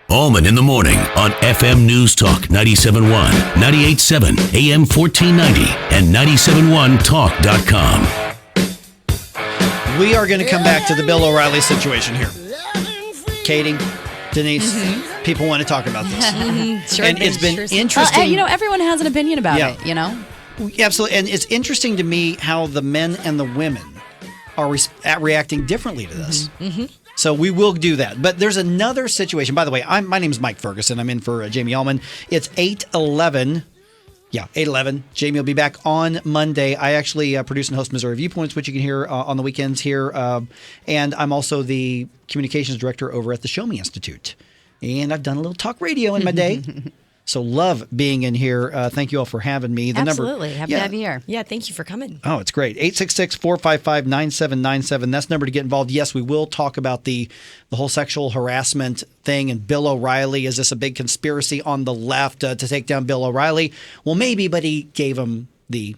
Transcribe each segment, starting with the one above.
Allman in the Morning on FM News Talk 97.1, 98.7, AM 1490, and 97.1talk.com. We are going to come back to the Bill O'Reilly situation here. Katie, Denise, people want to talk about this. Sure, and it's been interesting. Everyone has an opinion about it, Absolutely. And it's interesting to me how the men and the women are reacting differently to this. So we will do that. But there's another situation. By the way, my name is Mike Ferguson. I'm in for Jamie Allman. It's 8:11. Yeah, 8:11. Jamie will be back on Monday. I actually produce and host Missouri Viewpoints, which you can hear on the weekends here. And I'm also the communications director over at the Show Me Institute. And I've done a little talk radio in my day. So love being in here. Thank you all for having me. Absolutely. Happy to have you here. Yeah, thank you for coming. Oh, it's great. 866-455-9797. That's the number to get involved. Yes, we will talk about the whole sexual harassment thing and Bill O'Reilly. Is this a big conspiracy on the left to take down Bill O'Reilly? Well, maybe, but he gave him the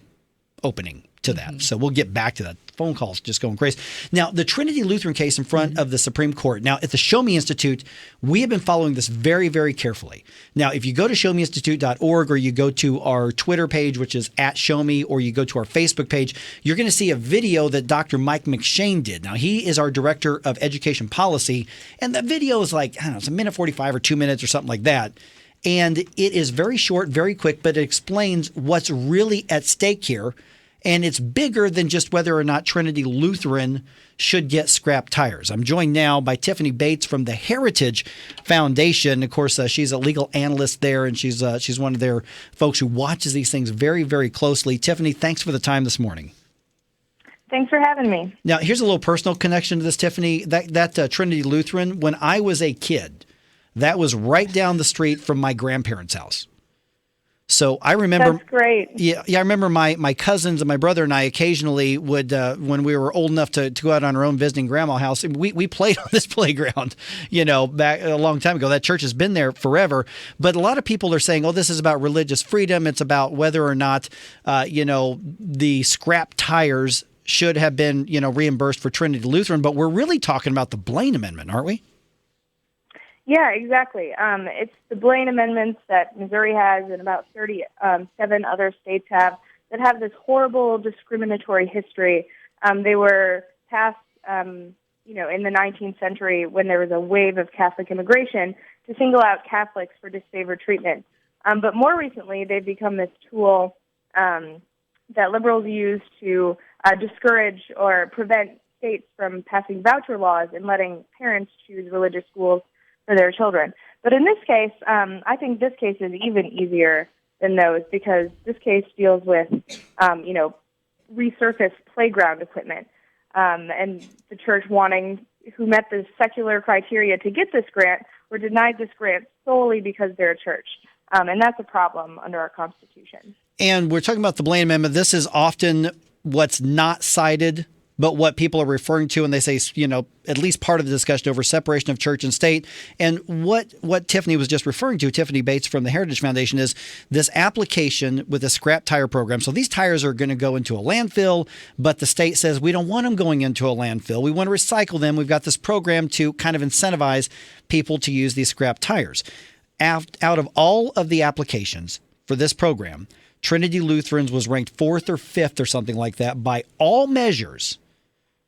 opening to that. So we'll get back to that. Phone calls just going crazy. Now, the Trinity Lutheran case in front of the Supreme Court. Now, at the Show Me Institute, we have been following this very, very carefully. Now, if you go to showmeinstitute.org or you go to our Twitter page, which is @ShowMe, or you go to our Facebook page, you're going to see a video that Dr. Mike McShane did. Now, he is our Director of Education Policy, and the video is like, I don't know, it's a minute 45 or 2 minutes or something like that. And it is very short, very quick, but it explains what's really at stake here. And it's bigger than just whether or not Trinity Lutheran should get scrap tires. I'm joined now by Tiffany Bates from the Heritage Foundation. Of course, she's a legal analyst there, and she's one of their folks who watches these things very, very closely. Tiffany, thanks for the time this morning. Thanks for having me. Now, here's a little personal connection to this, Tiffany. That Trinity Lutheran, when I was a kid, that was right down the street from my grandparents' house. So I remember. That's great. Yeah. I remember my cousins and my brother and I occasionally would, when we were old enough to go out on our own visiting grandma's house, we played on this playground, back a long time ago. That church has been there forever. But a lot of people are saying, oh, this is about religious freedom. It's about whether or not, the scrap tires should have been, reimbursed for Trinity Lutheran. But we're really talking about the Blaine Amendment, aren't we? Yeah, exactly. It's the Blaine amendments that Missouri has and about 37 other states have that have this horrible discriminatory history. They were passed, in the 19th century when there was a wave of Catholic immigration to single out Catholics for disfavored treatment. But more recently, they've become this tool that liberals use to discourage or prevent states from passing voucher laws and letting parents choose religious schools for their children. But in this case, I think this case is even easier than those because this case deals with, resurfaced playground equipment. And the church who met the secular criteria to get this grant were denied this grant solely because they're a church. And that's a problem under our Constitution. And we're talking about the Blaine Amendment. This is often what's not cited, but what people are referring to, and they say, at least part of the discussion over separation of church and state. And what Tiffany was just referring to, Tiffany Bates from the Heritage Foundation, is this application with the scrap tire program. So these tires are going to go into a landfill, but the state says we don't want them going into a landfill. We want to recycle them. We've got this program to kind of incentivize people to use these scrap tires. Out of all of the applications for this program, Trinity Lutherans was ranked 4th or 5th or something like that by all measures.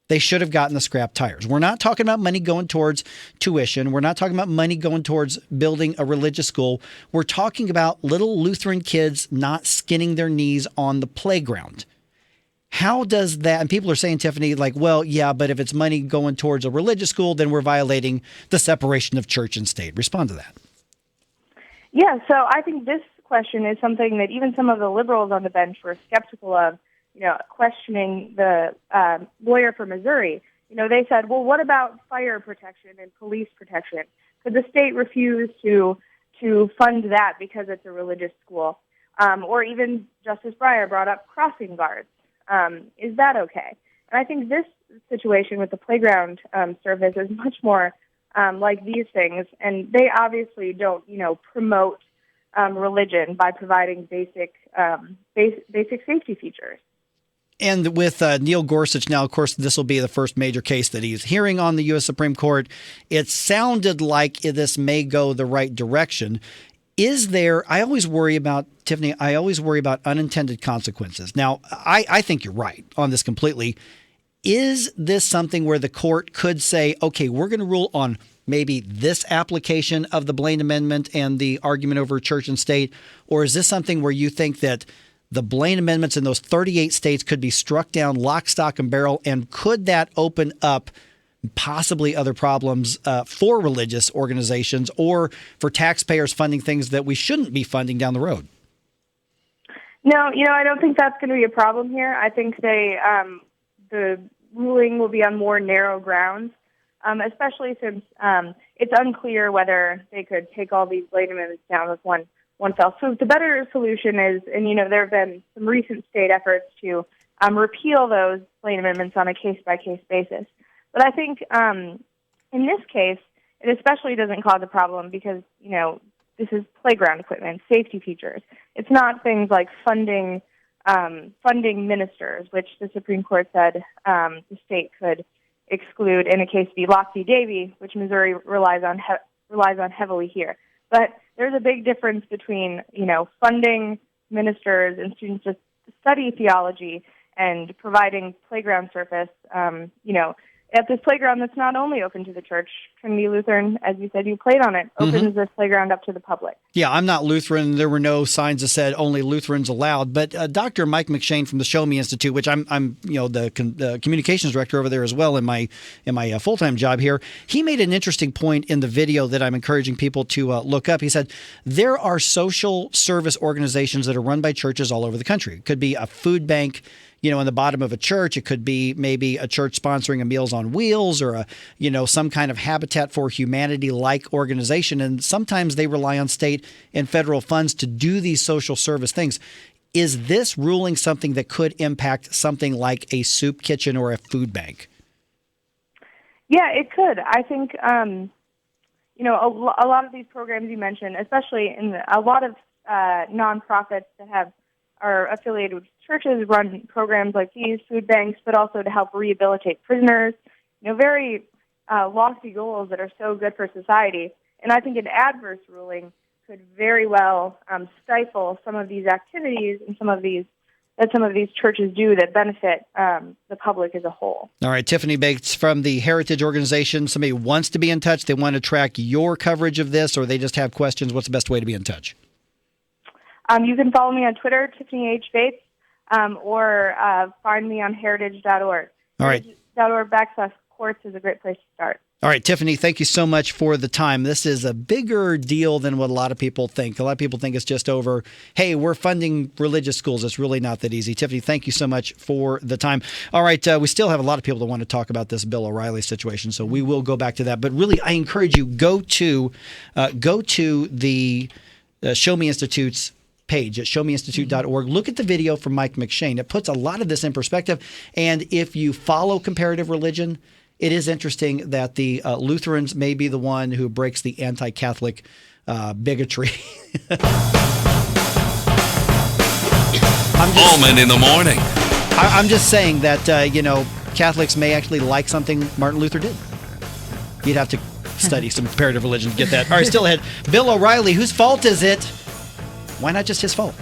They should have gotten the scrap tires. We're not talking about money going towards tuition. We're not talking about money going towards building a religious school. We're talking about little Lutheran kids not skinning their knees on the playground. How does that, and people are saying, Tiffany, like, well, yeah, but if it's money going towards a religious school, then we're violating the separation of church and state. Respond to that. Yeah, so I think this question is something that even some of the liberals on the bench were skeptical of. Questioning the lawyer for Missouri. They said, well, what about fire protection and police protection? Could the state refuse to fund that because it's a religious school? Or even Justice Breyer brought up crossing guards. Is that okay? And I think this situation with the playground service is much more like these things, and they obviously don't, promote religion by providing basic safety features. And with Neil Gorsuch now, of course, this will be the first major case that he's hearing on the U.S. Supreme Court. It sounded like this may go the right direction. Is there, I always worry about, Tiffany, unintended consequences. Now, I think you're right on this completely. Is this something where the court could say, okay, we're going to rule on maybe this application of the Blaine Amendment and the argument over church and state? Or is this something where you think that the Blaine amendments in those 38 states could be struck down lock, stock, and barrel? And could that open up possibly other problems for religious organizations or for taxpayers funding things that we shouldn't be funding down the road? No, I don't think that's going to be a problem here. I think the ruling will be on more narrow grounds, especially since it's unclear whether they could take all these Blaine amendments down with one fell swoop. The better solution is, and there have been some recent state efforts to repeal those Blaine amendments on a case-by-case basis. But I think in this case, it especially doesn't cause a problem because, this is playground equipment, safety features. It's not things like funding ministers, which the Supreme Court said the state could exclude in a case v. Locke v. Davie, which Missouri relies on heavily here. But there's a big difference between, funding ministers and students to study theology and providing playground surface, at this playground that's not only open to the church. Trinity Lutheran, as you said, you played on it, opens this playground up to the public. Yeah, I'm not Lutheran. There were no signs that said only Lutherans allowed. But Dr. Mike McShane from the Show Me Institute, which I'm the communications director over there as well in my full-time job here, he made an interesting point in the video that I'm encouraging people to look up. He said there are social service organizations that are run by churches all over the country. It could be a food bank, in the bottom of a church. It could be maybe a church sponsoring a Meals on Wheels or some kind of Habitat for Humanity-like organization. And sometimes they rely on state and federal funds to do these social service things. Is this ruling something that could impact something like a soup kitchen or a food bank? Yeah, it could. I think, a lot of these programs you mentioned, especially in a lot of nonprofits that are affiliated with churches, run programs like these, food banks, but also to help rehabilitate prisoners, very lofty goals that are so good for society. And I think an adverse ruling could very well stifle some of these activities and some of these churches do that benefit the public as a whole. All right, Tiffany Bates from the Heritage Organization. Somebody wants to be in touch. They want to track your coverage of this, or they just have questions. What's the best way to be in touch? You can follow me on Twitter, Tiffany H. Bates, or find me on heritage.org. All right. Heritage.org/courts is a great place to start. All right, Tiffany, thank you so much for the time. This is a bigger deal than what a lot of people think. A lot of people think it's just over, hey, we're funding religious schools. It's really not that easy. Tiffany, thank you so much for the time. All right, we still have a lot of people that want to talk about this Bill O'Reilly situation, so we will go back to that. But really, I encourage you, go to the Show Me Institute's page at showmeinstitute.org. Look at the video from Mike McShane. It puts a lot of this in perspective. And if you follow comparative religion, it is interesting that the Lutherans may be the one who breaks the anti-Catholic bigotry. Allman in the morning. I'm just saying that, Catholics may actually like something Martin Luther did. You'd have to study some comparative religion to get that. All right, still ahead. Bill O'Reilly, whose fault is it? Why not just his fault?